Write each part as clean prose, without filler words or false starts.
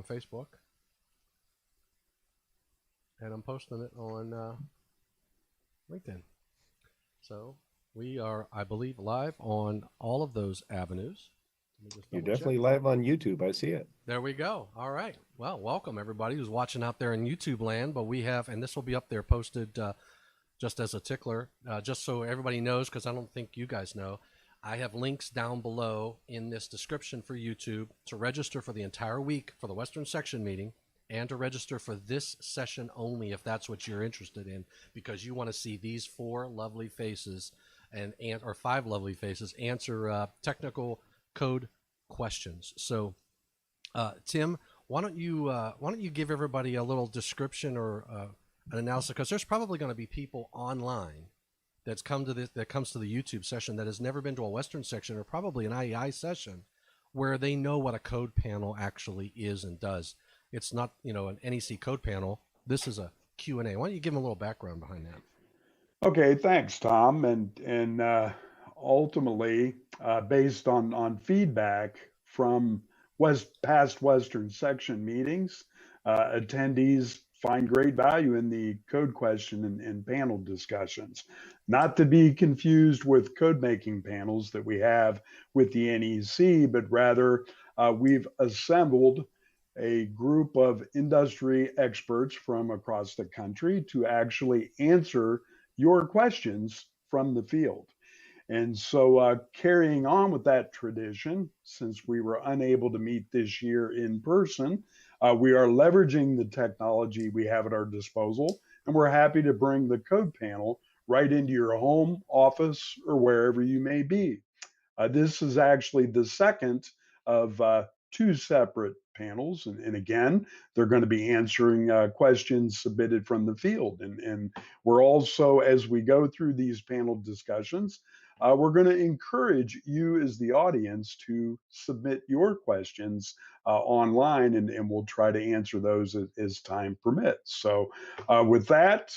Facebook, and I'm posting it on LinkedIn. So we are, I believe, live on all of those avenues. You're definitely live on YouTube. I see it. There we go. All right. Well, welcome everybody who's watching out there in YouTube land. But we have, and this will be up there posted just as a tickler, just so everybody knows, because I don't think you guys know. I have links down below in this description for YouTube to register for the entire week for the Western Section meeting, and to register for this session only if that's what you're interested in, because you want to see these four lovely faces or five lovely faces answer technical code questions. So, Tim, why don't you give everybody a little description or an analysis, because there's probably going to be people online that comes to the YouTube session that has never been to a Western section or probably an IAEI session where they know what a code panel actually is and does. It's not, an NEC code panel. This is a Q&A. Why don't you give them a little background behind that? Okay, thanks, Tom. And ultimately, based on feedback from past Western section meetings, attendees find great value in the code question and panel discussions. Not to be confused with code making panels that we have with the NEC, but rather we've assembled a group of industry experts from across the country to actually answer your questions from the field. And so carrying on with that tradition, since we were unable to meet this year in person, we are leveraging the technology we have at our disposal, and we're happy to bring the code panel right into your home, office, or wherever you may be. This is actually the second of two separate panels. And again, they're going to be answering questions submitted from the field. And we're also, as we go through these panel discussions, we're going to encourage you as the audience to submit your questions online, and we'll try to answer those as time permits. So with that,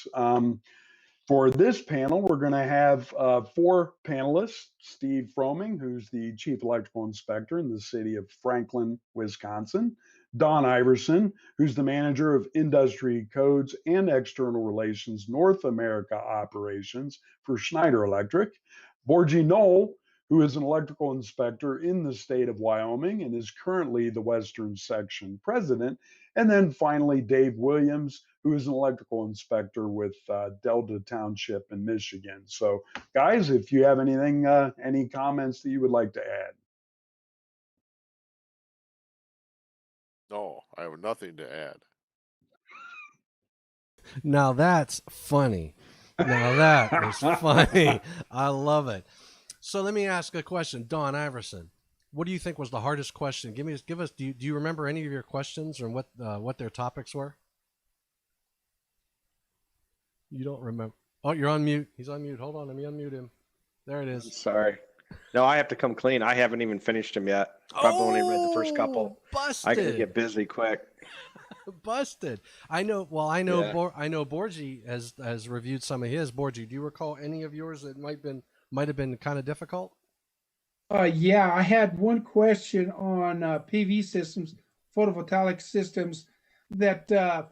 for this panel, we're going to have four panelists: Steve Froming, who's the Chief Electrical Inspector in the city of Franklin, Wisconsin; Don Iverson, who's the Manager of Industry Codes and External Relations North America Operations for Schneider Electric; Borgie Knoll, who is an electrical inspector in the state of Wyoming and is currently the Western Section president; and then finally Dave Williams, who is an electrical inspector with Delta Township in Michigan. So guys, if you have anything, any comments that you would like to add. No, I have nothing to add. Now that's funny. Now that is funny. I love it. So let me ask a question. Don Iverson, what do you think was the hardest question? Give us. Do you remember any of your questions or what their topics were? You don't remember? Oh, you're on mute. He's on mute. Hold on, let me unmute him. There it is. I'm sorry. No, I have to come clean. I haven't even finished them yet. Probably only read the first couple. Busted. I gotta get busy quick. Busted. I know. Well, I know. Yeah. I know. Borgie has reviewed some of his. Borgie, do you recall any of yours that might have been kind of difficult? Yeah, I had one question on PV systems, photovoltaic systems, that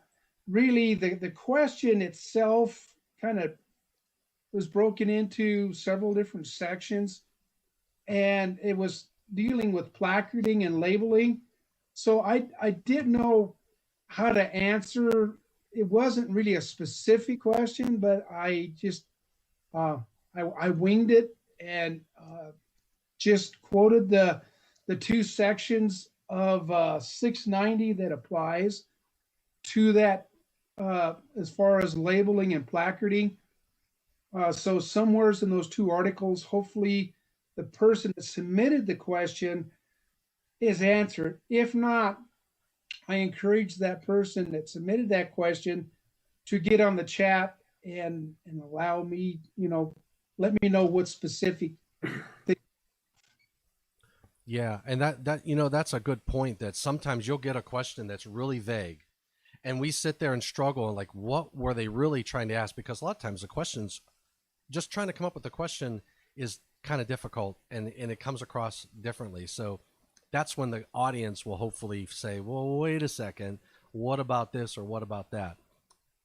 really the question itself kind of was broken into several different sections, and it was dealing with placarding and labeling. So I didn't know how to answer. It wasn't really a specific question, but I just I winged it and just quoted the two sections of 690 that applies to that as far as labeling and placarding. So somewheres in those two articles, hopefully the person that submitted the question is answered. If not, I encourage that person that submitted that question to get on the chat and allow me, let me know what specific thing. Yeah, and that's a good point, that sometimes you'll get a question that's really vague, and we sit there and struggle and like, what were they really trying to ask? Because a lot of times the questions, just trying to come up with the question is kind of difficult, and it comes across differently. So that's when the audience will hopefully say, well, wait a second, what about this or what about that?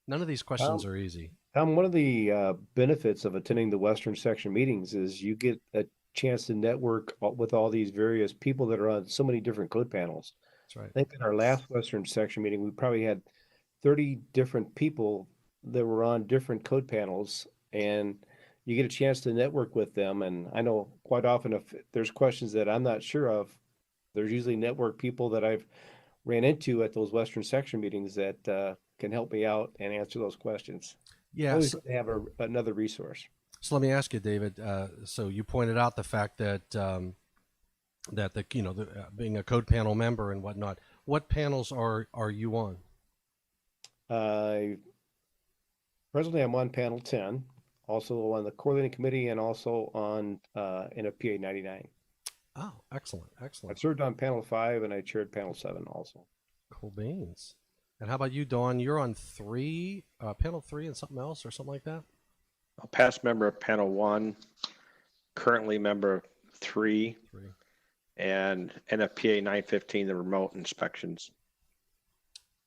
None of these questions are easy. Tom, one of the benefits of attending the Western Section meetings is you get a chance to network with all these various people that are on so many different code panels. That's right. I think in our last Western Section meeting, we probably had 30 different people that were on different code panels, and you get a chance to network with them. And I know quite often if there's questions that I'm not sure of, there's usually network people that I've ran into at those Western Section meetings that can help me out and answer those questions. Yeah. Always good to have another resource. So let me ask you, David. So you pointed out the fact that that being a code panel member and whatnot. What panels are you on? Presently, I'm on panel 10, also on the coordinating committee, and also on NFPA 99. Oh, excellent, I excellent. served on panel 5 and I chaired panel 7 also. Cool beans. And how about you, Dawn? You're on panel 3 and something else or something like that? A past member of panel 1, currently member of 3, and NFPA 915, the remote inspections.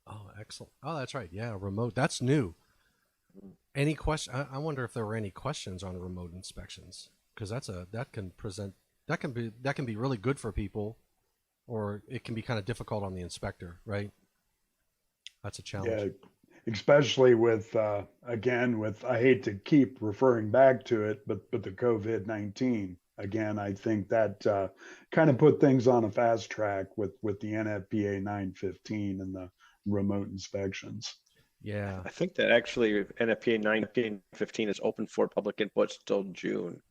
Oh, excellent. Oh, that's right. Yeah, remote. That's new. Any question? I wonder if there were any questions on remote inspections, because that can be really good for people, or it can be kind of difficult on the inspector, right? That's a challenge. Yeah, especially with again, with, I hate to keep referring back to it, but the COVID-19 again, I think that kind of put things on a fast track with the NFPA 915 and the remote inspections. Yeah. I think that actually NFPA 915 is open for public input till June,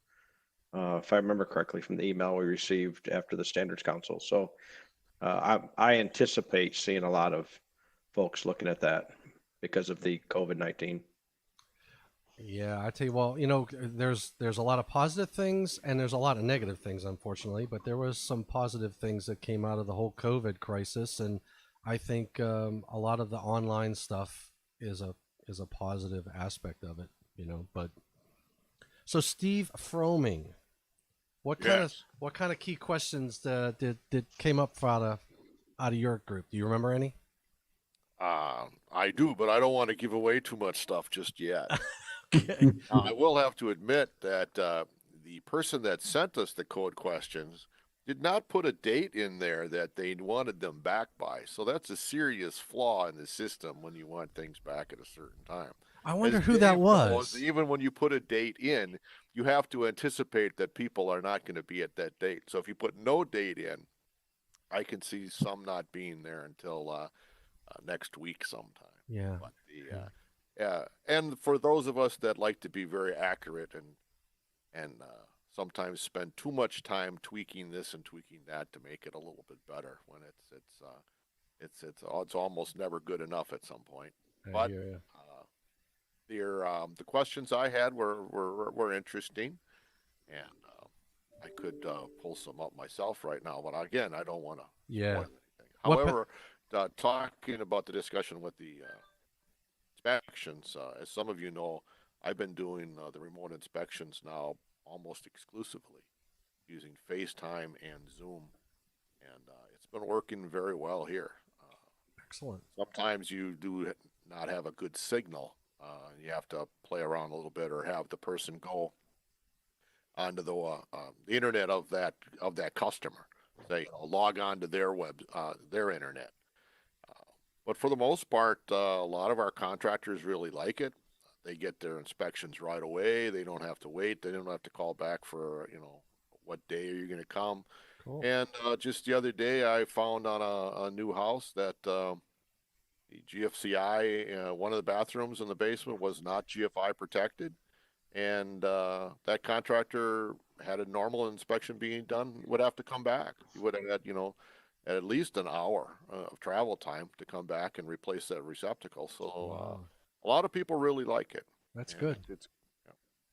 if I remember correctly from the email we received after the Standards Council. So I anticipate seeing a lot of folks looking at that because of the COVID-19. Yeah, I tell you, well, there's a lot of positive things and there's a lot of negative things, unfortunately. But there was some positive things that came out of the whole COVID crisis, and I think a lot of the online stuff is a positive aspect of it, But so, Steve Froming, what kind of key questions did came up out of your group? Do you remember any? I do, but I don't want to give away too much stuff just yet. Okay. I will have to admit that the person that sent us the code questions did not put a date in there that they wanted them back by. So that's a serious flaw in the system when you want things back at a certain time. I wonder As who that Dave was. knows, even when you put a date in, you have to anticipate that people are not going to be at that date. So if you put no date in, I can see some not being there until next week sometime. Yeah. But and for those of us that like to be very accurate and sometimes spend too much time tweaking this and tweaking that to make it a little bit better, when it's almost never good enough at some point. But the questions I had were interesting, and I could pull some up myself right now. But again, I don't want to spoil anything. However, talking about the discussion with the inspections, as some of you know, I've been doing the remote inspections now almost exclusively using FaceTime and Zoom, and it's been working very well here. Excellent. Sometimes you do not have a good signal. You have to play around a little bit, or have the person go onto the internet of that customer, say, log on to their internet. But for the most part, a lot of our contractors really like it. They get their inspections right away. They don't have to wait. They don't have to call back for, what day are you going to come. Cool. And just the other day, I found on a new house that the GFCI, one of the bathrooms in the basement was not GFI protected. And that contractor had a normal inspection being done, would have to come back. He would have had, at least an hour of travel time to come back and replace that receptacle. So Wow. A lot of people really like it. That's good. Yeah.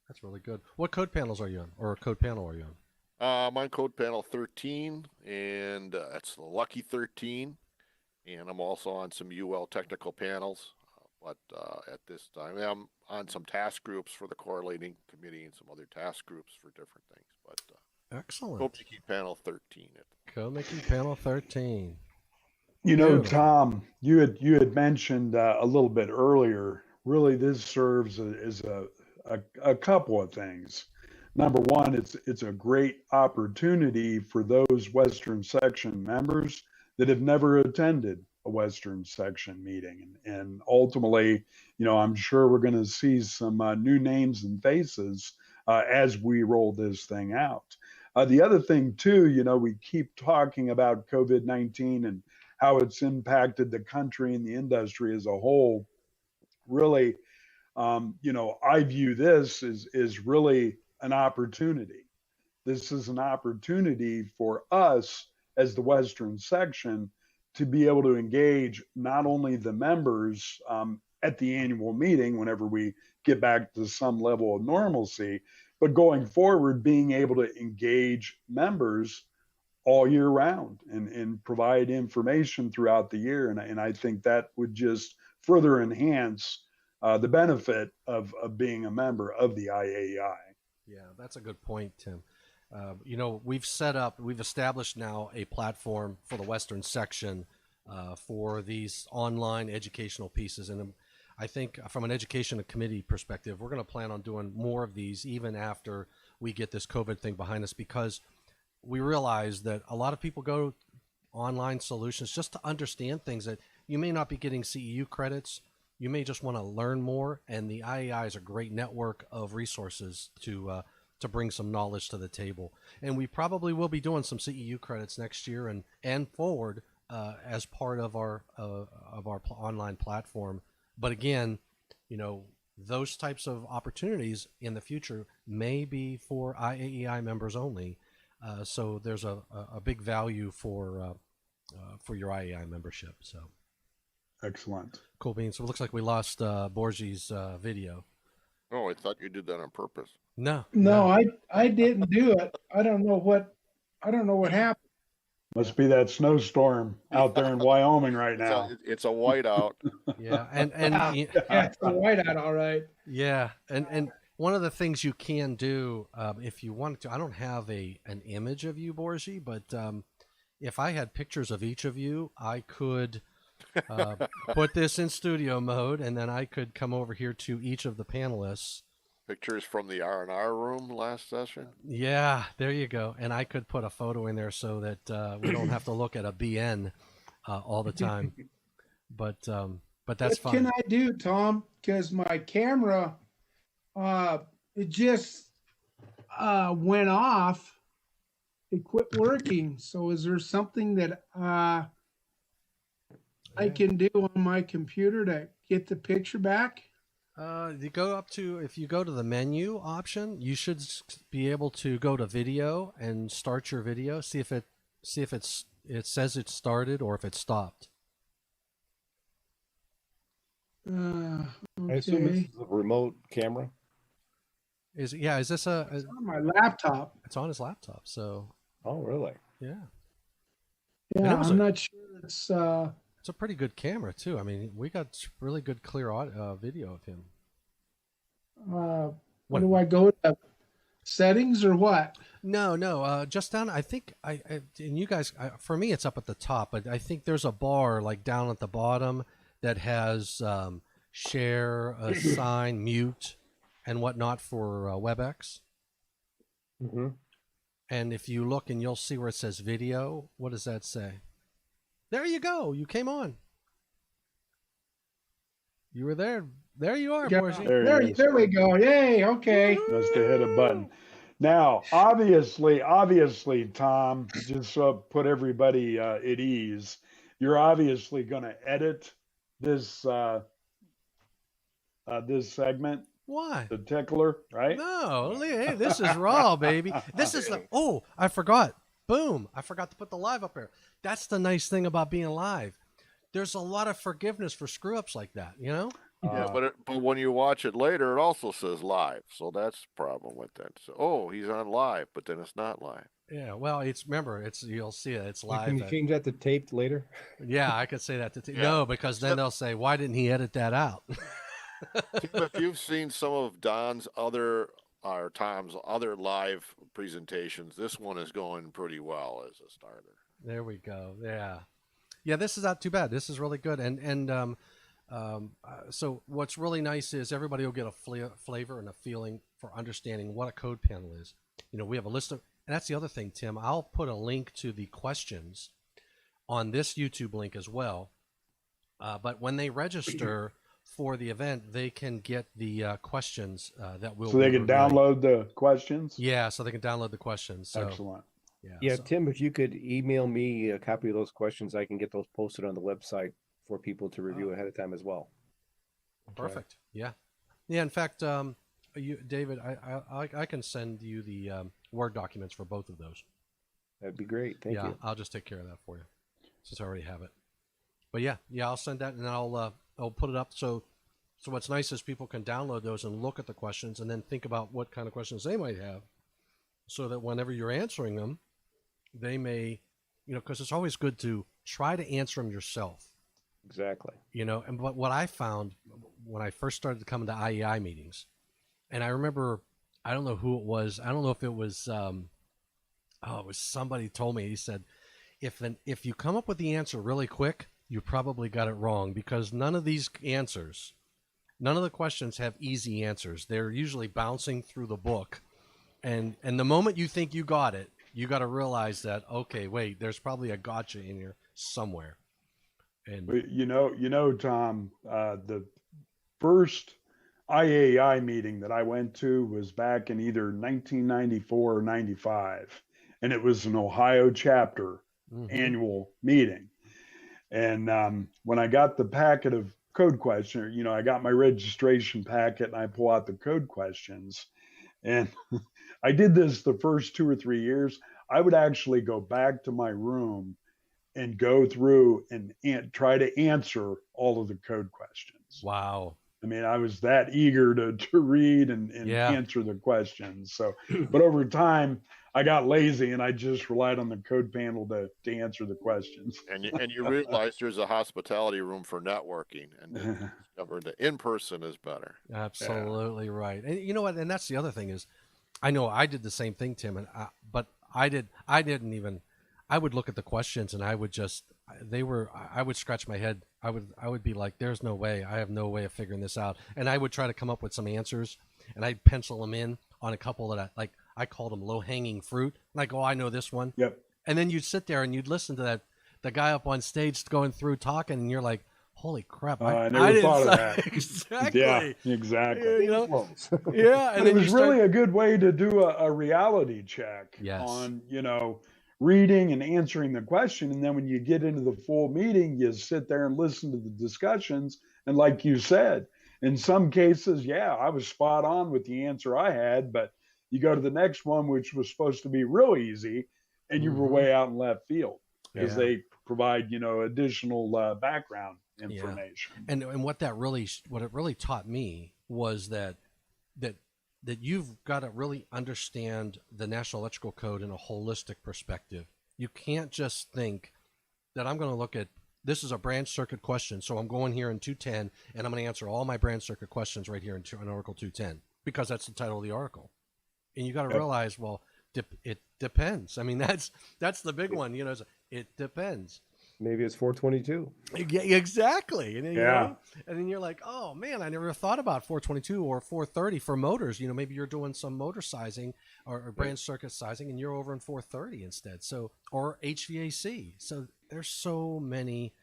That's really good. What code panels are you on, or code panel are you on? I'm on code panel 13, and that's the lucky 13. And I'm also on some UL technical panels. But at this time, I'm on some task groups for the correlating committee and some other task groups for different things. But Excellent. Mickey Panel 13. Mickey Panel 13. You know, Beautiful. Tom, you had mentioned a little bit earlier. Really, this serves as a couple of things. Number one, it's a great opportunity for those Western Section members that have never attended a Western Section meeting, and ultimately, I'm sure we're going to see some new names and faces as we roll this thing out. The other thing too, we keep talking about COVID-19 and how it's impacted the country and the industry as a whole. Really, I view this as really an opportunity. This is an opportunity for us as the Western Section to be able to engage not only the members at the annual meeting whenever we get back to some level of normalcy, but going forward, being able to engage members all year round and provide information throughout the year. And I think that would just further enhance the benefit of being a member of the IAEI. Yeah, that's a good point, Tim. We've established now a platform for the Western Section for these online educational pieces. And I think from an education committee perspective, we're going to plan on doing more of these even after we get this COVID thing behind us, because we realize that a lot of people go online solutions just to understand things that you may not be getting CEU credits. You may just want to learn more, and the IAEI is a great network of resources to bring some knowledge to the table. And we probably will be doing some CEU credits next year and forward as part of our online platform. But again, those types of opportunities in the future may be for IAEI members only. So there's a big value for your IAEI membership. So excellent. Cool beans. So it looks like we lost Borgie's video. Oh, I thought you did that on purpose. No, I didn't do it. I don't know what happened. Must be that snowstorm out there in Wyoming right now. It's a whiteout. Yeah, and Yeah, it's a whiteout, all right. Yeah, and one of the things you can do if you want to, I don't have an image of you, Borgie, but if I had pictures of each of you, I could put this in studio mode, and then I could come over here to each of the panelists. Pictures from the R&R room last session. Yeah, there you go. And I could put a photo in there so that we don't have to look at a BN all the time. But that's fine. What can I do, Tom? Because my camera, it just went off. It quit working. So is there something that I can do on my computer to get the picture back? If you go to the menu option, you should be able to go to video and start your video. See if it says it started or if it stopped. Okay. I assume this is a remote camera. Is this It's on my laptop. It's on his laptop. So Oh, really? yeah, Yeah, it was I'm not sure it's it's a pretty good camera too. I mean, we got really good clear video of him. what do I go to? Settings or what? No, just down. I think and you guys, for me, it's up at the top, but I think there's a bar like down at the bottom that has share, assign, mute, and whatnot for WebEx. Mm-hmm. And if you look and you'll see where it says video, what does that say? There you go. You came on. You were there. There you are, Yeah, Borgie. there we go. Yay. Okay. Just to hit a button. Now, obviously, Tom, just so put everybody at ease, you're obviously going to edit this this segment. Why? The tickler, right? No, hey, this is raw, baby. This is I forgot. Boom. I forgot to put the live up there. That's the nice thing about being live. There's a lot of forgiveness for screw ups like that, Yeah, but when you watch it later, it also says live. So that's the problem with that. So, he's on live, but then it's not live. Yeah, well, you'll see it. It's live. Can you change that to taped later? Yeah, I could say that Yeah. No, because then they'll say, why didn't he edit that out? Tim, if you've seen some of Don's other our Tom's other live presentations, this one is going pretty well as a starter. There we go. Yeah. Yeah, this is not too bad. This is really good. So what's really nice is everybody will get a flavor and a feeling for understanding what a code panel is. You know, we have a list of, and that's the other thing, Tim. I'll put a link to the questions on this YouTube link as well. But when they register for the event, they can get the questions that will. So they can download the questions. Yeah, so they can download the questions. So, Excellent. Yeah, so- Tim, if you could email me a copy of those questions, I can get those posted on the website for people to review ahead of time as well. Perfect. Yeah. Yeah. In fact, David, I can send you the Word documents for both of those. That'd be great. Thank you. I'll just take care of that for you since I already have it. But yeah, I'll send that and then I'll put it up. So what's nice is people can download those and look at the questions and then think about what kind of questions they might have, so that whenever you're answering them, they may, because it's always good to try to answer them yourself. Exactly. And what I found when I first started coming to IAEI meetings, and I remember, I don't know who it was. I don't know if it was, it was somebody told me, he said, if you come up with the answer really quick, you probably got it wrong, because none of the questions have easy answers. They're usually bouncing through the book. And the moment you think you got it, you got to realize that, okay, wait, there's probably a gotcha in here somewhere. And Tom, the first IAEI meeting that I went to was back in either 1994 or 95, and it was an Ohio chapter annual meeting. And when I got the packet of code questions, I got my registration packet and I pull out the code questions. And I did this the first 2 or 3 years. I would actually go back to my room and go through and try to answer all of the code questions. Wow. I mean, I was that eager to read and answer the questions. So, but over time, I got lazy and I just relied on the code panel to answer the questions. And you realize there's a hospitality room for networking, and then discovered that in person is better. Absolutely right. And you know what? And that's the other thing is, I know I did the same thing, Tim, but I would look at the questions and I would scratch my head. I would be like, there's no way. I have no way of figuring this out. And I would try to come up with some answers, and I'd pencil them in on a couple that I called them low-hanging fruit. And I go, I know this one. Yep. And then you'd sit there and you'd listen to the guy up on stage going through talking, and you're like, holy crap. I never thought of that. Exactly. Yeah, exactly. Yeah. And it was really a good way to do a reality check on, reading and answering the question. And then when you get into the full meeting, you sit there and listen to the discussions. And like you said, in some cases, I was spot on with the answer I had, but you go to the next one, which was supposed to be real easy, and you were way out in left field because they provide, additional background information. And what it really taught me was that you've got to really understand the National Electrical Code in a holistic perspective. You can't just think that I'm going to look at, this is a branch circuit question, so I'm going here in 210, and I'm going to answer all my branch circuit questions right here in Article 210, because that's the title of the article. And you got to realize, well, it depends. I mean, that's the big one, it depends. Maybe it's 422. Yeah, exactly. And then, and then you're like, oh man, I never thought about 422 or 430 for motors. Maybe you're doing some motor sizing or branch circuit sizing, and you're over in 430 instead. So, or HVAC. So there's so many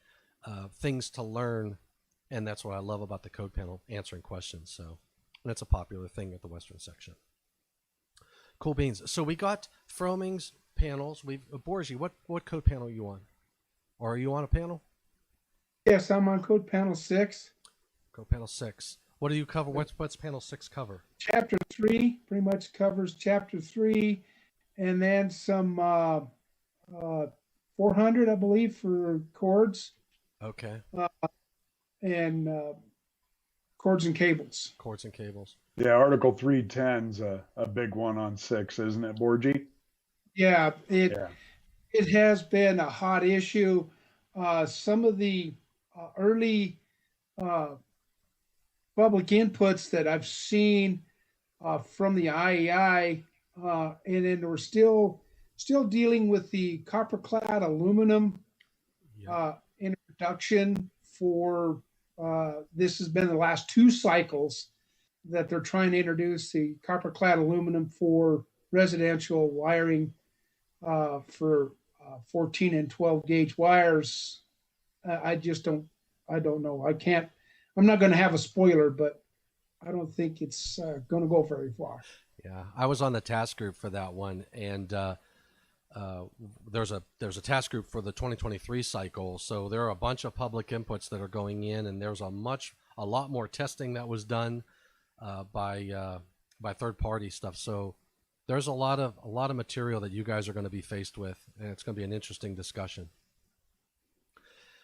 things to learn, and that's what I love about the code panel, answering questions. So that's a popular thing at the Western Section. Cool beans. So we got Froming's panels. Borgie, what code panel are you on? Or are you on a panel? Yes, I'm on code panel 6. Code panel 6. What do you cover? What's panel 6 cover? Chapter 3 pretty much covers chapter 3, and then some 400, I believe, for chords. Okay. And cords and cables. Cords and cables. Yeah, Article 310's a big one on 6, isn't it, Borgie? Yeah, it has been a hot issue. Some of the early public inputs that I've seen from the IAEI, and then we're still dealing with the copper clad aluminum introduction for this has been the last 2 cycles that they're trying to introduce the copper clad aluminum for residential wiring for 14 and 12 gauge wires. I don't know. I'm not going to have a spoiler, but I don't think it's going to go very far. Yeah, I was on the task group for that one, and there's a task group for the 2023 cycle. So there are a bunch of public inputs that are going in, and there's a lot more testing that was done by third party stuff. So there's a lot of material that you guys are going to be faced with, and it's going to be an interesting discussion.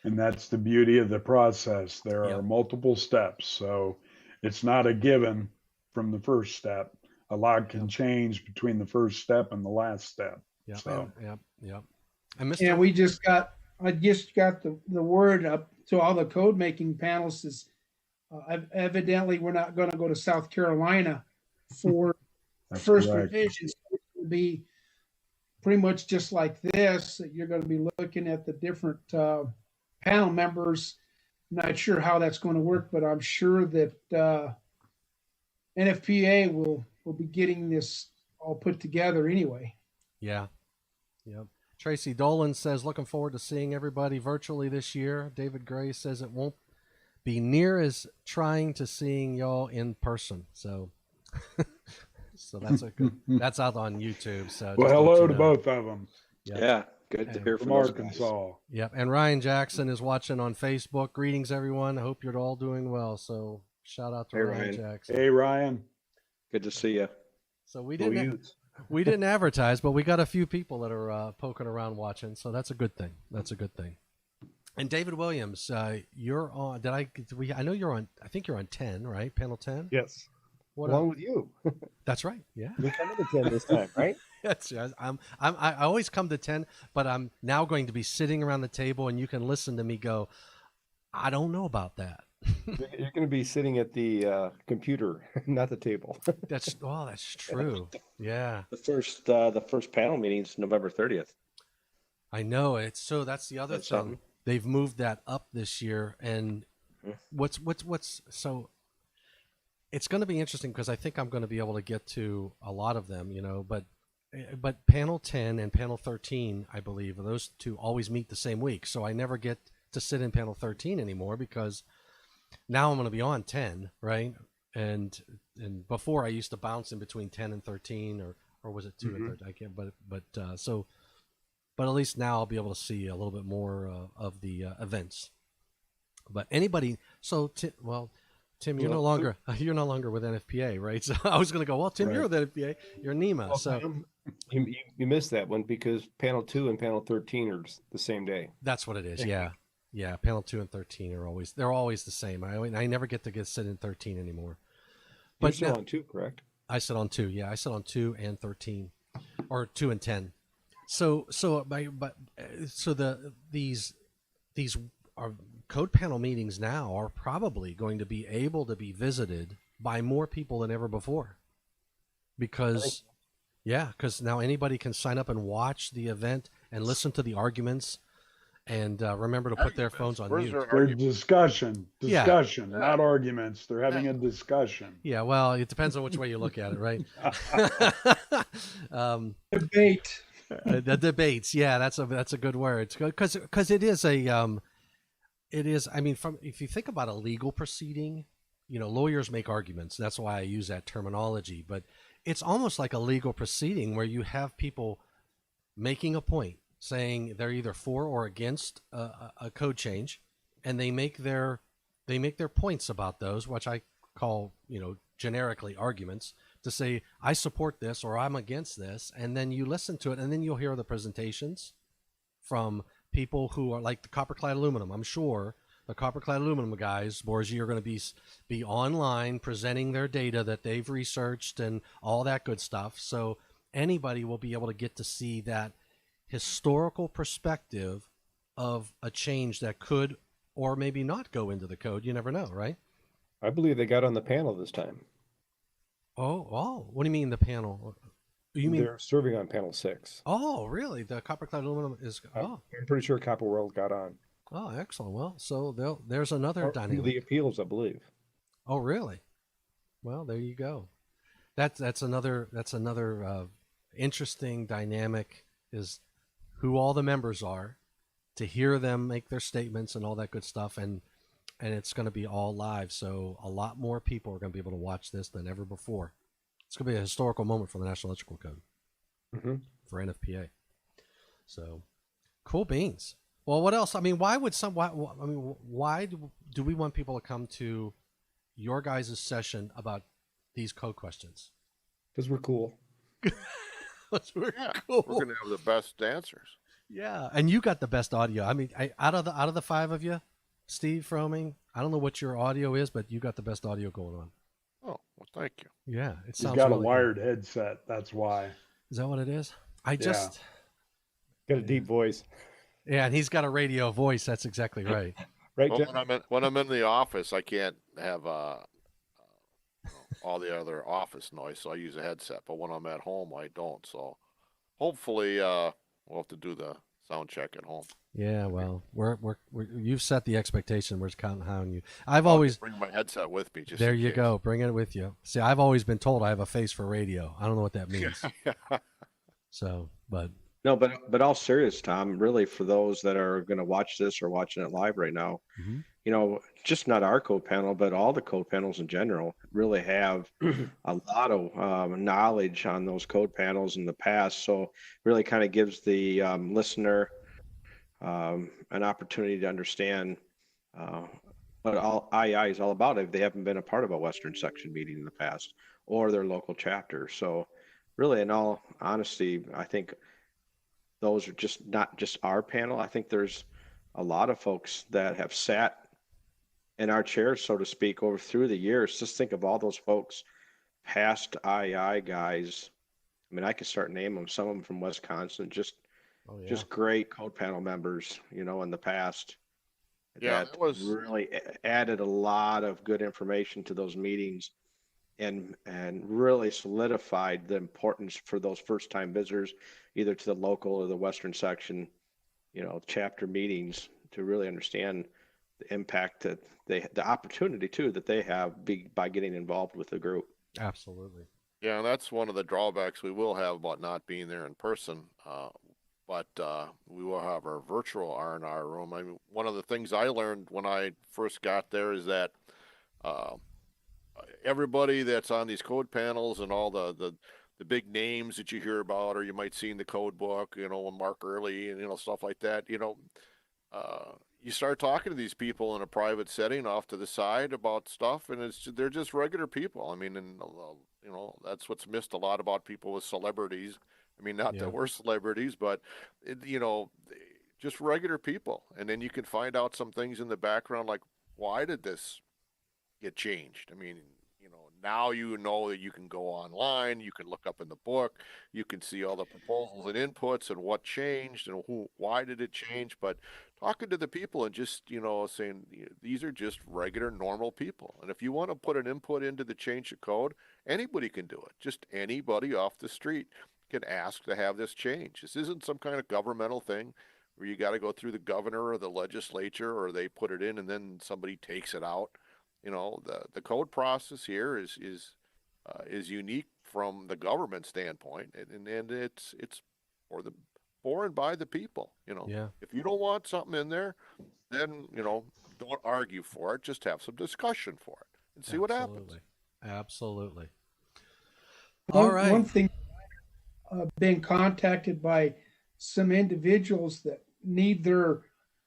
And that's the beauty of the process. There are multiple steps, so it's not a given from the first step. A lot can change between the first step and the last step. Yeah, so. And I just got the word up to all the code making panelists is evidently we're not going to go to South Carolina for first revision. So it's going to be pretty much just like this. You're going to be looking at the different panel members. Not sure how that's going to work, but I'm sure that NFPA will be getting this all put together anyway. Yeah. Yep. Tracy Dolan says, looking forward to seeing everybody virtually this year. David Gray says it won't be near as trying to seeing y'all in person. So, so that's out on YouTube. So well, hello to both of them. Yep. Yeah. Good to hear from Arkansas. Yep. And Ryan Jackson is watching on Facebook. Greetings, everyone. I hope you're all doing well. So shout out to Ryan Jackson. Hey, Ryan. Good to see you. So we didn't advertise, but we got a few people that are poking around watching. So that's a good thing. That's a good thing. And David Williams, you're on. I know you're on. I think you're on 10, right? Panel 10. Yes. Along with you. That's right. Yeah. You're coming to 10 this time, right? Yes. I always come to 10, but I'm now going to be sitting around the table, and you can listen to me go, I don't know about that. You're going to be sitting at the computer, not the table. That's true. Yeah. The first panel meeting is November 30th. I know that's the other thing. Something. They've moved that up this year, and what's so it's going to be interesting because I think I'm going to be able to get to a lot of them, but panel 10 and panel 13, I believe, those two always meet the same week. So I never get to sit in panel 13 anymore because now I'm going to be on 10, right? And before I used to bounce in between 10 and 13 or was it 2 and 13? I can't, but at least now I'll be able to see a little bit more of the events. But anybody, Tim, you're no longer with NFPA, right? So I was going to go, well, Tim, right. You're with NFPA, you're NEMA. Well, so you missed that one because panel 2 and panel 13 are the same day. That's what it is. Yeah. Panel 2 and 13 are always the same. I never get to sit in 13 anymore. But you're still on 2, correct? I sit on 2. Yeah, I sit on 2 and 13, or 2 and 10. So these are code panel meetings now are probably going to be able to be visited by more people than ever before, because now anybody can sign up and watch the event and listen to the arguments, and remember to put their phones on mute. They're discussion, not arguments. They're having a discussion. Yeah, well, it depends on which way you look at it, right? Debate. The debates, yeah, that's a good word, because it is I mean, if you think about a legal proceeding, lawyers make arguments. That's why I use that terminology. But it's almost like a legal proceeding where you have people making a point, saying they're either for or against a code change, and they make their points about those, which I call generically arguments, to say I support this or I'm against this, and then you listen to it, and then you'll hear the presentations from people who are like the copper-clad aluminum. I'm sure the copper-clad aluminum guys, Borgie, are going to be online presenting their data that they've researched and all that good stuff. So anybody will be able to get to see that historical perspective of a change that could or maybe not go into the code. You never know, right? I believe they got on the panel this time. Oh, what do you mean the panel? You mean? They're serving on panel 6. Oh, really? The copper clad aluminum is. Oh, I'm pretty sure Copper World got on. oh, excellent. Well, so there's another Or dynamic. the appeals, I believe. Oh, really? Well, there you go. That's another interesting dynamic, is who all the members are, to hear them make their statements and all that good stuff, and it's going to be all live, so a lot more people are going to be able to watch this than ever before. It's going to be a historical moment for the National Electrical Code, for NFPA. So, cool beans. Well, what else? I mean, why do we want people to come to your guys' session about these code questions? Because we're cool. We're Yeah, cool. we're gonna have the best answers. Yeah, and you got the best audio. I mean, out of the 5 of you, Steve Froming, I don't know what your audio is, but you got the best audio going on. Oh, well, thank you. Yeah, it He's sounds got really a good. wired headset. That's why. Is that what it is? Got a deep voice. Yeah, and he's got a radio voice. That's exactly right. Right, Well, Jeff? when I'm in the office, I can't have all the other office noise, so I use a headset. But when I'm at home, I don't. So hopefully, we'll have to do the sound check at home. Yeah, well, we're you've set the expectation. We're counting on you. I've always Bring my headset with me. Just there in you case. go. Bring it with you. See, I've always been told I have a face for radio. I don't know what that means. So, but No, but all serious, Tom, really for those that are going to watch this or watching it live right now, just not our code panel, but all the code panels in general really have a lot of knowledge on those code panels in the past. So really kind of gives the listener an opportunity to understand what all IAEI is all about if they haven't been a part of a Western Section meeting in the past or their local chapter. So really, in all honesty, I think those are just not just our panel. I think there's a lot of folks that have sat in our chairs, so to speak, over through the years. Just think of all those folks, past IAEI guys. I mean, I could start naming them, some of them from Wisconsin, just great code panel members, in the past. Yeah, that that was really added a lot of good information to those meetings and really solidified the importance for those first time visitors, either to the local or the Western Section, chapter meetings, to really understand the impact that the opportunity too that they have by getting involved with the group. absolutely. Yeah, and that's one of the drawbacks we will have about not being there in person. But we will have our virtual R&R room. I mean, one of the things I learned when I first got there is that everybody that's on these code panels and all the big names that you hear about, or you might see in the code book, Mark Early and, stuff like that, you start talking to these people in a private setting off to the side about stuff, and they're just regular people. I mean, and that's what's missed a lot about people with celebrities. I mean, not that we're celebrities, but just regular people. And then you can find out some things in the background, like, why did this get changed? I mean, now that you can go online, you can look up in the book, you can see all the proposals and inputs and what changed and why did it change. But talking to the people and just, saying these are just regular, normal people. And if you want to put an input into the change of code, anybody can do it. Just anybody off the street can ask to have this change. This isn't some kind of governmental thing where you got to go through the governor or the legislature, or they put it in and then somebody takes it out. The code process here is unique from the government standpoint, and it's for and by the people. If you don't want something in there, then don't argue for it. Just have some discussion for it and see what happens. Absolutely. All right. One thing, been contacted by some individuals that need their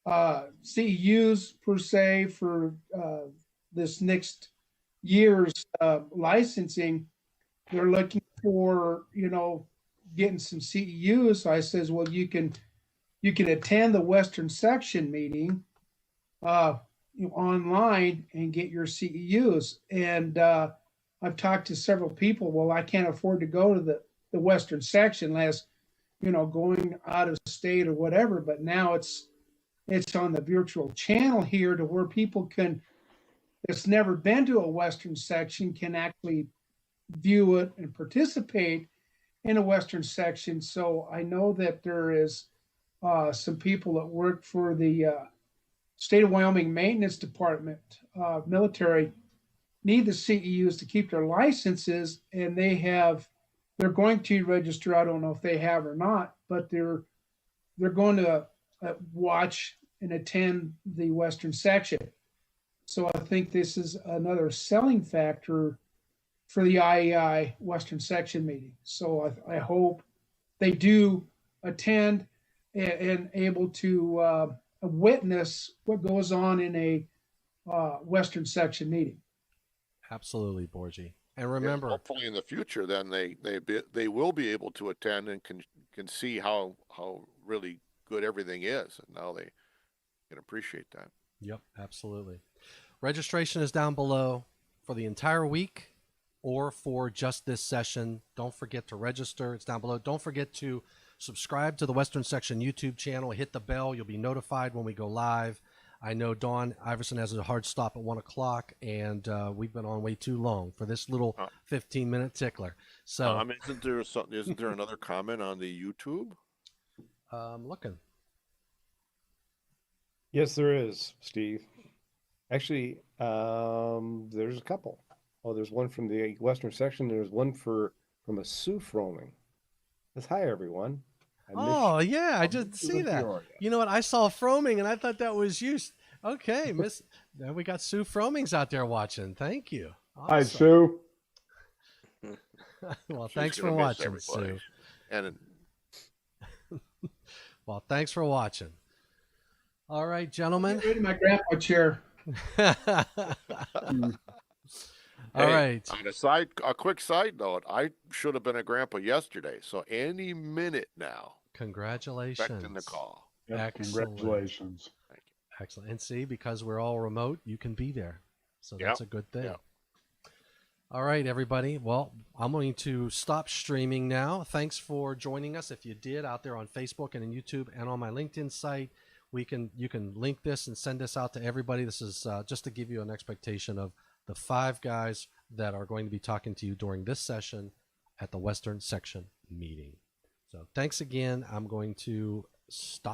CEUs per se for this next year's licensing. They're looking for, getting some CEUs. I says, well, you can attend the Western Section meeting online and get your CEUs. And I've talked to several people. Well, I can't afford to go to the Western Section unless, going out of state or whatever. But now it's on the virtual channel here to where people that's never been to a Western Section can actually view it and participate in a Western section. So I know that there is some people that work for the State of Wyoming Maintenance Department, military, need the CEUs to keep their licenses, and they're going to register. I don't know if they have or not, but they're going to watch and attend the Western section. So I think this is another selling factor for the IAEI Western Section meeting. So I hope they do attend and able to witness what goes on in a Western Section meeting. Absolutely, Borgie. And Yeah, remember, hopefully in the future, then they will be able to attend and can see how really good everything is, and now they can appreciate that. yep, absolutely. Registration is down below for the entire week or for just this session. Don't forget to register. It's down below. Don't forget to subscribe to the Western Section YouTube channel. Hit the bell. You'll be notified when we go live. I know Dawn Iverson has a hard stop at 1 o'clock, and we've been on way too long for this little 15-minute tickler. So Isn't there another comment on the YouTube? looking. Yes, there is, Steve. Actually, there's a couple. Oh, there's one from the Western section. There's one from a Sioux roaming. That's hi, everyone. Oh, yeah, I did see that. Peoria. You know what? I saw Froming, and I thought that was you. Okay, Miss. We got Sue Fromings out there watching. Thank you. Hi, Awesome. Sue. Well, She's thanks for gonna miss watching, Sue. everybody. And Well, thanks for watching. All right, gentlemen. Get rid of my grandpa chair. All hey, right. on a quick side note, I should have been a grandpa yesterday, so any minute now, Congratulations. expecting the call. Yep, Excellent. congratulations. Excellent. And see, because we're all remote, you can be there. So that's a good thing. Yep. All right, everybody. Well, I'm going to stop streaming now. Thanks for joining us. If you did out there on Facebook and in YouTube and on my LinkedIn site, you can link this and send this out to everybody. This is just to give you an expectation of the 5 guys that are going to be talking to you during this session at the Western Section meeting. So thanks again. I'm going to stop.